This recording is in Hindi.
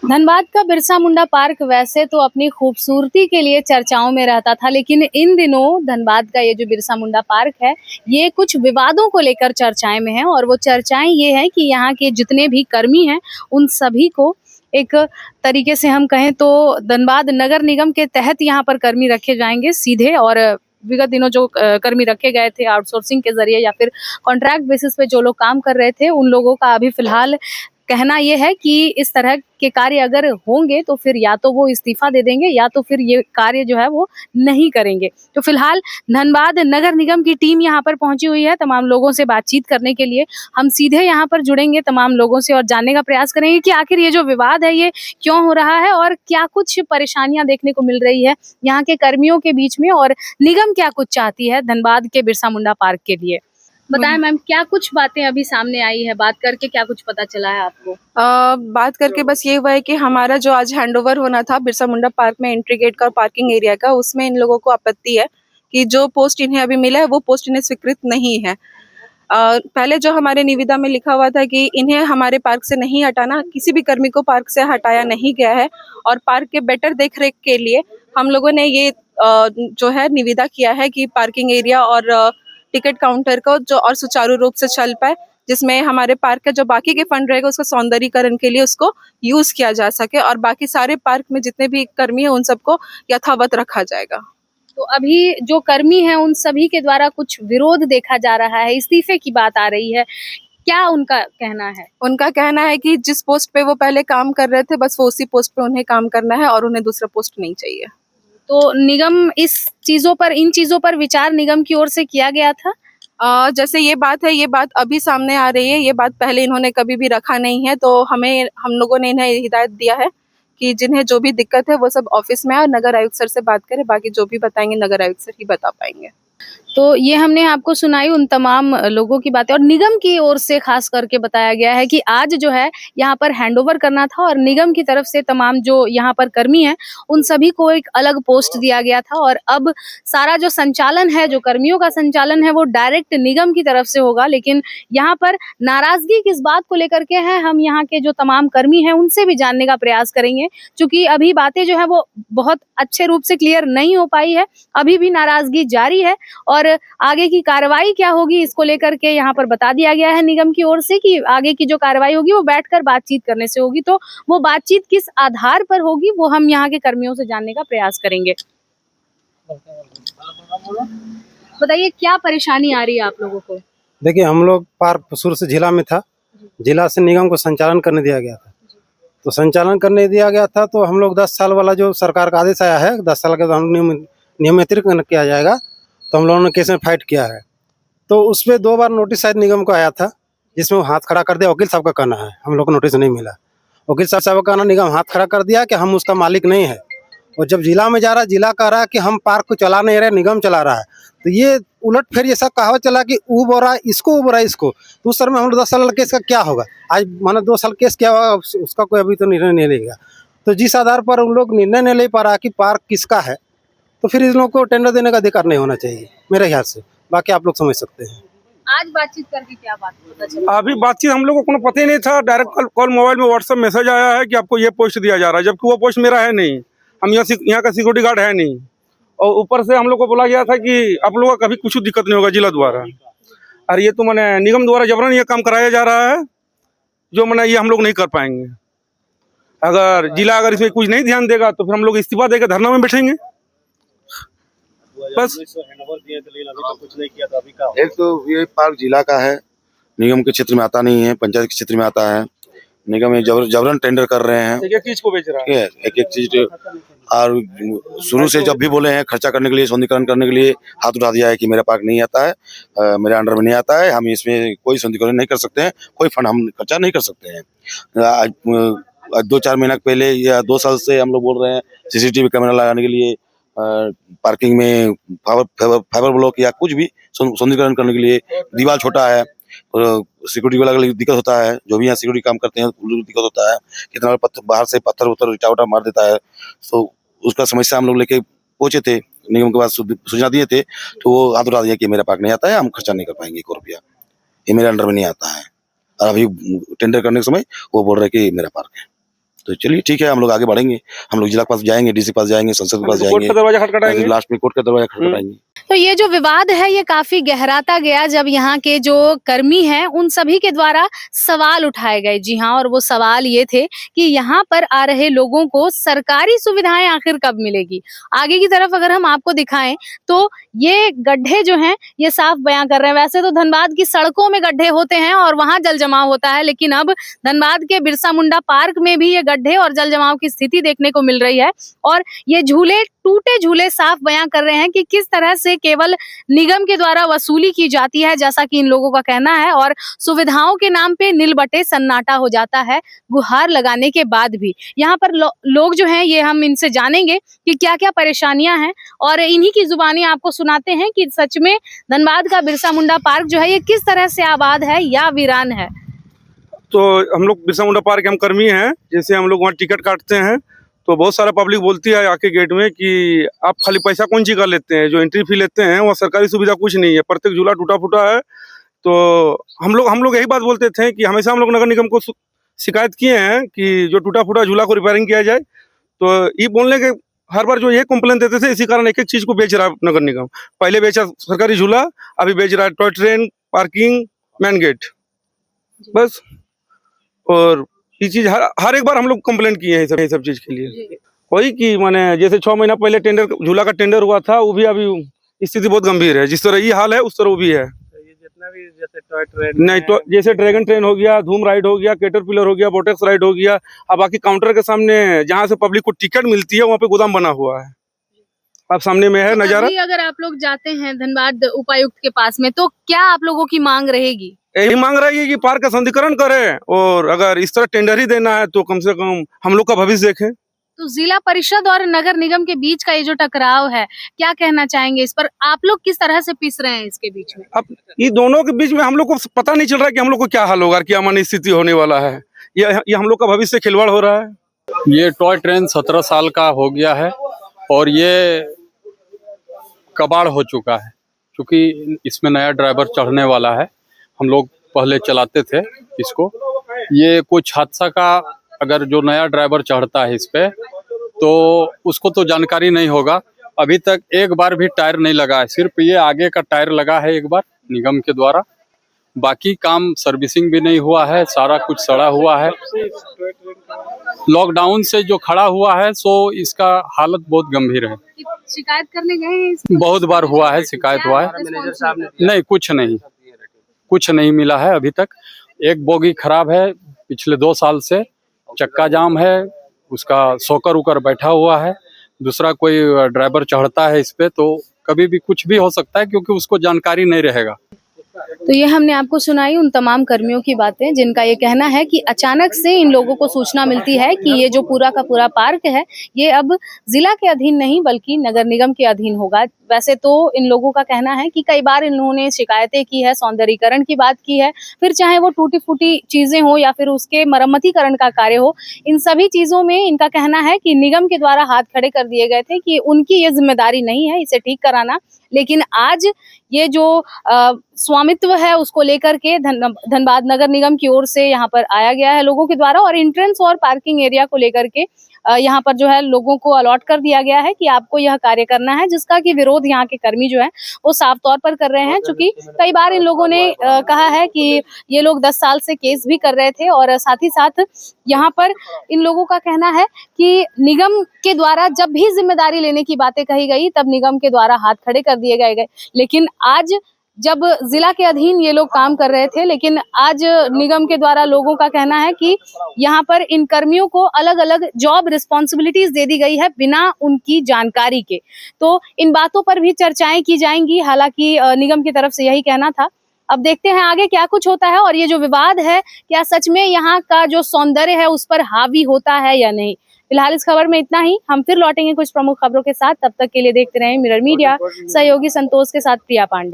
धनबाद का बिरसा मुंडा पार्क वैसे तो अपनी खूबसूरती के लिए चर्चाओं में रहता था, लेकिन इन दिनों धनबाद का ये जो बिरसा मुंडा पार्क है, ये कुछ विवादों को लेकर चर्चाएं में है। और वो चर्चाएं ये है कि यहाँ के जितने भी कर्मी हैं, उन सभी को एक तरीके से हम कहें तो धनबाद नगर निगम के तहत यहाँ पर कर्मी रखे जाएंगे सीधे। और विगत दिनों जो कर्मी रखे गए थे आउटसोर्सिंग के जरिए या फिर कॉन्ट्रैक्ट बेसिस पे जो लोग काम कर रहे थे, उन लोगों का अभी फिलहाल कहना ये है कि इस तरह के कार्य अगर होंगे तो फिर या तो वो इस्तीफा दे देंगे या तो फिर ये कार्य जो है वो नहीं करेंगे। तो फिलहाल धनबाद नगर निगम की टीम यहाँ पर पहुंची हुई है तमाम लोगों से बातचीत करने के लिए। हम सीधे यहाँ पर जुड़ेंगे तमाम लोगों से और जानने का प्रयास करेंगे कि आखिर ये जो विवाद है ये क्यों हो रहा है और क्या कुछ परेशानियां देखने को मिल रही है यहाँ के कर्मियों के बीच में, और निगम क्या कुछ चाहती है धनबाद के बिरसा मुंडा पार्क के लिए। बताएं मैम, क्या कुछ बातें अभी सामने आई है, बात करके क्या कुछ पता चला है आपको? बात करके बस ये हुआ है कि हमारा जो आज हैंडओवर होना था बिरसा मुंडा पार्क में एंट्री गेट का और पार्किंग एरिया का, उसमें इन लोगों को आपत्ति है कि जो पोस्ट इन्हें अभी मिला है वो पोस्ट इन्हें स्वीकृत नहीं है। पहले जो हमारे निविदा में लिखा हुआ था कि इन्हें हमारे पार्क से नहीं हटाना, किसी भी कर्मी को पार्क से हटाया नहीं गया है। और पार्क के बेटर देखरेख के लिए हम लोगों ने ये जो है निविदा किया है कि पार्किंग एरिया और टिकट काउंटर को जो और सुचारू रूप से चल पाए, जिसमें हमारे पार्क का जो बाकी के फंड रहेगा उसका सौंदर्यीकरण के लिए उसको यूज किया जा सके और बाकी सारे पार्क में जितने भी कर्मी हैं उन सबको यथावत रखा जाएगा। तो अभी जो कर्मी हैं उन सभी के द्वारा कुछ विरोध देखा जा रहा है, इस्तीफे की बात आ रही है, क्या उनका कहना है? उनका कहना है कि जिस पोस्ट पे वो पहले काम कर रहे थे बस वो उसी पोस्ट पे उन्हें काम करना है और उन्हें दूसरा पोस्ट नहीं चाहिए। तो निगम इन चीजों पर विचार निगम की ओर से किया गया था? जैसे ये बात अभी सामने आ रही है, ये बात पहले इन्होंने कभी भी रखा नहीं है। तो हम लोगों ने इन्हें हिदायत दिया है कि जिन्हें जो भी दिक्कत है वो सब ऑफिस में आए और नगर आयुक्त सर से बात करें, बाकी जो भी बताएंगे नगर आयुक्त सर ही बता पाएंगे। तो ये हमने आपको सुनाई उन तमाम लोगों की बातें, और निगम की ओर से खास करके बताया गया है कि आज जो है यहाँ पर हैंडओवर करना था और निगम की तरफ से तमाम जो यहाँ पर कर्मी हैं उन सभी को एक अलग पोस्ट दिया गया था। और अब सारा जो संचालन है, जो कर्मियों का संचालन है, वो डायरेक्ट निगम की तरफ से होगा। लेकिन यहाँ पर नाराजगी किस बात को लेकर के है, हम यहाँ के जो तमाम कर्मी हैं उनसे भी जानने का प्रयास करेंगे, क्योंकि अभी बातें जो है वो बहुत अच्छे रूप से क्लियर नहीं हो पाई है, अभी भी नाराजगी जारी है। और आगे की कार्रवाई क्या होगी इसको लेकर के यहाँ पर बता दिया गया है निगम की ओर से कि आगे की जो कार्रवाई होगी वो बैठकर बातचीत करने से होगी। तो वो बातचीत किस आधार पर होगी वो हम यहाँ के कर्मियों से जानने का प्रयास करेंगे। बताइए क्या परेशानी आ रही है आप लोगों को? देखिए, हम लोग पार्क शुरू से जिला में था, जिला से निगम को संचालन करने दिया गया था। तो संचालन करने दिया गया था तो हम लोग 10 साल वाला जो सरकार का आदेश आया है, 10 साल का हम नियमित किया जाएगा, तो हम लोगों ने केस में फाइट किया है। तो उसमें 2 बार नोटिस शायद निगम को आया था, जिसमें वो हाथ खड़ा कर दिया। वकील साहब का कहना है, हम लोग को नोटिस नहीं मिला। वकील साहब का कहना, निगम हाथ खड़ा कर दिया कि हम उसका मालिक नहीं है। और जब जिला में जा रहा है, जिला कह रहा है कि हम पार्क को चला नहीं रहे, निगम चला रहा है। तो ये उलट फिर ये सब कहावत चला कि ऊ बोरा इसको, ऊ बोरा इसको। तो उस सर में हम लोग 10 साल केस का क्या होगा? आज माना 2 साल केस क्या होगा, उसका कोई अभी तो निर्णय नहीं लेगा। तो जिस आधार पर उन लोग निर्णय नहीं ले पा रहा कि पार्क किसका है, तो फिर इन लोगों को टेंडर देने का अधिकार नहीं होना चाहिए मेरे ख्याल से। बाकी आप लोग समझ सकते हैं। आज बातचीत करके क्या बात पता चला? अभी बातचीत हम लोगों को पता ही नहीं था। डायरेक्ट कॉल मोबाइल में व्हाट्सएप मैसेज आया है कि आपको ये पोस्ट दिया जा रहा है, जबकि वो पोस्ट मेरा है नहीं। हम यहाँ का सिक्योरिटी गार्ड है नहीं। और ऊपर से हम लोग को बोला गया था कि आप लोगों का कभी कुछ दिक्कत नहीं होगा जिला द्वारा। और ये तो मैंने निगम द्वारा जबरन ये काम कराया जा रहा है, जो मैंने ये हम लोग नहीं कर पाएंगे। अगर जिला इसमें कुछ नहीं ध्यान देगा तो फिर हम लोग इस्तीफा देकर धरना में बैठेंगे। बस एक तो ये पार्क जिला का है, निगम के क्षेत्र में आता नहीं है, पंचायत के क्षेत्र में आता है। निगम जबरन टेंडर कर रहे हैं, एक चीज को बेच रहा है, एक चीज। और शुरू से जब भी बोले हैं खर्चा करने के लिए, सौंदर्यीकरण करने के लिए हाथ उठा दिया है कि मेरा पार्क नहीं आता है, मेरे अंडर में नहीं आता है, हम इसमें कोई सौंदर्यीकरण नहीं कर सकते हैं, कोई फंड हम खर्चा नहीं कर सकते हैं। आज 2-4 महीना पहले या 2 साल से हम लोग बोल रहे हैं CCTV कैमरा लगाने के लिए, पार्किंग में फाइबर ब्लॉक या कुछ भी सौंदर्यीकरण करने के लिए। दीवार छोटा है और सिक्योरिटी वाला दिक्कत होता है, जो भी यहाँ सिक्योरिटी काम करते हैं दिक्कत होता है। कितना बाहर से पत्थर इटा मार देता है। तो उसका समस्या हम लोग लेके पहुंचे थे, निगम के पास सूचना दिए थे, तो वो हाथ उठा दिया कि मेरा पार्क नहीं आता है, हम खर्चा नहीं कर पाएंगे 1 रुपया, ये मेरे अंडर में नहीं आता है। और अभी टेंडर करने के समय वो बोल रहे कि मेरा पार्क है। तो चलिए ठीक है, हम लोग आगे बढ़ेंगे, हम लोग जिला के पास जाएंगे, डीसी के पास जाएंगे, संसद के पास कोर्ट जाएंगे, का दरवाजा खटखटाएंगे, लास्ट में कोर्ट का दरवाजा खटखटाएंगे। तो ये जो विवाद है ये काफी गहराता गया जब यहाँ के जो कर्मी हैं उन सभी के द्वारा सवाल उठाए गए। जी हाँ, और वो सवाल ये थे कि यहाँ पर आ रहे लोगों को सरकारी सुविधाएं आखिर कब मिलेगी। आगे की तरफ अगर हम आपको दिखाएं तो ये गड्ढे जो हैं ये साफ बयां कर रहे हैं। वैसे तो धनबाद की सड़कों में गड्ढे होते हैं और वहां जल जमाव होता है, लेकिन अब धनबाद के बिरसा मुंडा पार्क में भी ये गड्ढे और जल जमाव की स्थिति देखने को मिल रही है। और ये झूले, टूटे झूले साफ बयां कर रहे हैं कि किस तरह से केवल निगम के द्वारा वसूली की जाती है, जैसा कि इन लोगों का कहना है, और सुविधाओं के नाम पे नीलबटे सन्नाटा हो जाता है गुहार लगाने के बाद भी। यहाँ पर लोग जो हैं ये हम इनसे जानेंगे कि क्या क्या परेशानियां हैं और इन्हीं की जुबानी आपको सुनाते हैं कि सच में धनबाद का बिरसा मुंडा पार्क जो है ये किस तरह से आबाद है या वीरान है। तो हम लोग बिरसा मुंडा पार्क के हम कर्मी हैं। जैसे हम लोग वहाँ टिकट काटते हैं तो बहुत सारा पब्लिक बोलती है आके गेट में कि आप खाली पैसा कौन सी का लेते हैं, जो एंट्री फी लेते हैं वहाँ सरकारी सुविधा कुछ नहीं है, प्रत्येक झूला टूटा फूटा है। तो हम लोग यही बात बोलते थे कि हमेशा हम लोग नगर निगम को शिकायत किए हैं कि जो टूटा फूटा झूला को रिपेयरिंग किया जाए। तो ये बोलने के हर बार जो ये कंप्लेन देते थे, इसी कारण एक एक चीज को बेच रहा है नगर निगम। पहले बेचा सरकारी झूला, अभी बेच रहा है toy train, parking, main gate, बस। और ये चीज हर एक बार हम लोग कंप्लेंट किए हैं ये सब चीज के लिए। वही कि माने जैसे 6 महीना पहले टेंडर झूला का टेंडर हुआ था, वो भी अभी स्थिति बहुत गंभीर है। जिस तरह ये हाल है उस तरह वो भी है। ये जितना भी जैसे टॉय ट्रेन नहीं तो जैसे ड्रैगन ट्रेन हो गया, धूम राइड हो गया, कैटरपिलर हो गया, बोटेक्स राइड हो गया। अब बाकी काउंटर के सामने जहाँ से पब्लिक को टिकट मिलती है वहाँ पे गोदाम बना हुआ है। अब सामने में है नजारा। अगर आप लोग जाते हैं धनबाद उपायुक्त के पास में तो क्या आप लोगों की मांग रहेगी? यही मांग रही है कि पार्क का सौंदर्यीकरण करें और अगर इस तरह टेंडर ही देना है तो कम से कम हम लोग का भविष्य देखें। तो जिला परिषद और नगर निगम के बीच का ये जो टकराव है, क्या कहना चाहेंगे इस पर? आप लोग किस तरह से पिस रहे हैं इसके बीच में? अब ये दोनों के बीच में हम लोग को पता नहीं चल रहा है कि हम लोग को क्या हाल होगा, क्या अमान्य स्थिति होने वाला है। ये हम लोग का भविष्य खिलवाड़ हो रहा है। ये टॉय ट्रेन 17 साल का हो गया है और ये कबाड़ हो चुका है, क्योंकि इसमें नया ड्राइवर चढ़ने वाला है। हम लोग पहले चलाते थे इसको। ये कुछ हादसा का अगर जो नया ड्राइवर चढ़ता है इस पे तो उसको तो जानकारी नहीं होगा। अभी तक एक बार भी टायर नहीं लगा है, सिर्फ ये आगे का टायर लगा है एक बार निगम के द्वारा। बाकी काम सर्विसिंग भी नहीं हुआ है, सारा कुछ सड़ा हुआ है। लॉकडाउन से जो खड़ा हुआ है सो इसका हालत बहुत गंभीर है। शिकायत करने गए हैं इसमें? बहुत बार हुआ है, शिकायत हुआ है, नहीं कुछ नहीं मिला है अभी तक। एक बोगी खराब है पिछले 2 साल से, चक्का जाम है, उसका सोकर उकर बैठा हुआ है। दूसरा कोई ड्राइवर चढ़ता है इस पे तो कभी भी कुछ भी हो सकता है, क्योंकि उसको जानकारी नहीं रहेगा। तो ये हमने आपको सुनाई उन तमाम कर्मियों की बातें जिनका ये कहना है कि अचानक से इन लोगों को सूचना मिलती है कि ये जो पूरा का पूरा पार्क है ये अब जिला के अधीन नहीं बल्कि नगर निगम के अधीन होगा। वैसे तो इन लोगों का कहना है कि कई बार इन्होंने शिकायतें की है, सौंदर्यीकरण की बात की है, फिर चाहे वो टूटी फूटी चीजें हो या फिर उसके मरम्मतीकरण का कार्य हो, इन सभी चीजों में इनका कहना है कि निगम के द्वारा हाथ खड़े कर दिए गए थे कि उनकी ये जिम्मेदारी नहीं है इसे ठीक कराना। लेकिन आज ये जो स्वामित्व है उसको लेकर के धनबाद नगर निगम की ओर से यहाँ पर आया गया है लोगों के द्वारा, और एंट्रेंस और पार्किंग एरिया को लेकर के यहाँ पर जो है लोगों को अलॉट कर दिया गया है कि आपको यह कार्य करना है, जिसका कि विरोध यहाँ के कर्मी जो है वो साफ तौर पर कर रहे हैं। चूंकि कई बार इन लोगों ने कहा है कि ये लोग 10 साल से केस भी कर रहे थे, और साथ ही साथ यहाँ पर इन लोगों का कहना है कि निगम के द्वारा जब भी जिम्मेदारी लेने की बातें कही गई तब निगम के द्वारा हाथ खड़े कर दिए गए। लेकिन आज जब जिला के अधीन ये लोग काम कर रहे थे, लेकिन आज निगम के द्वारा लोगों का कहना है कि यहाँ पर इन कर्मियों को अलग अलग जॉब रिस्पॉन्सिबिलिटीज दे दी गई है बिना उनकी जानकारी के। तो इन बातों पर भी चर्चाएं की जाएंगी, हालांकि निगम की तरफ से यही कहना था। अब देखते हैं आगे क्या कुछ होता है और ये जो विवाद है क्या सच में यहाँ का जो सौंदर्य है उस पर हावी होता है या नहीं। फिलहाल इस खबर में इतना ही। हम फिर लौटेंगे कुछ प्रमुख खबरों के साथ, तब तक के लिए देखते रहें मिरर मीडिया। सहयोगी संतोष के साथ प्रिया पांडे।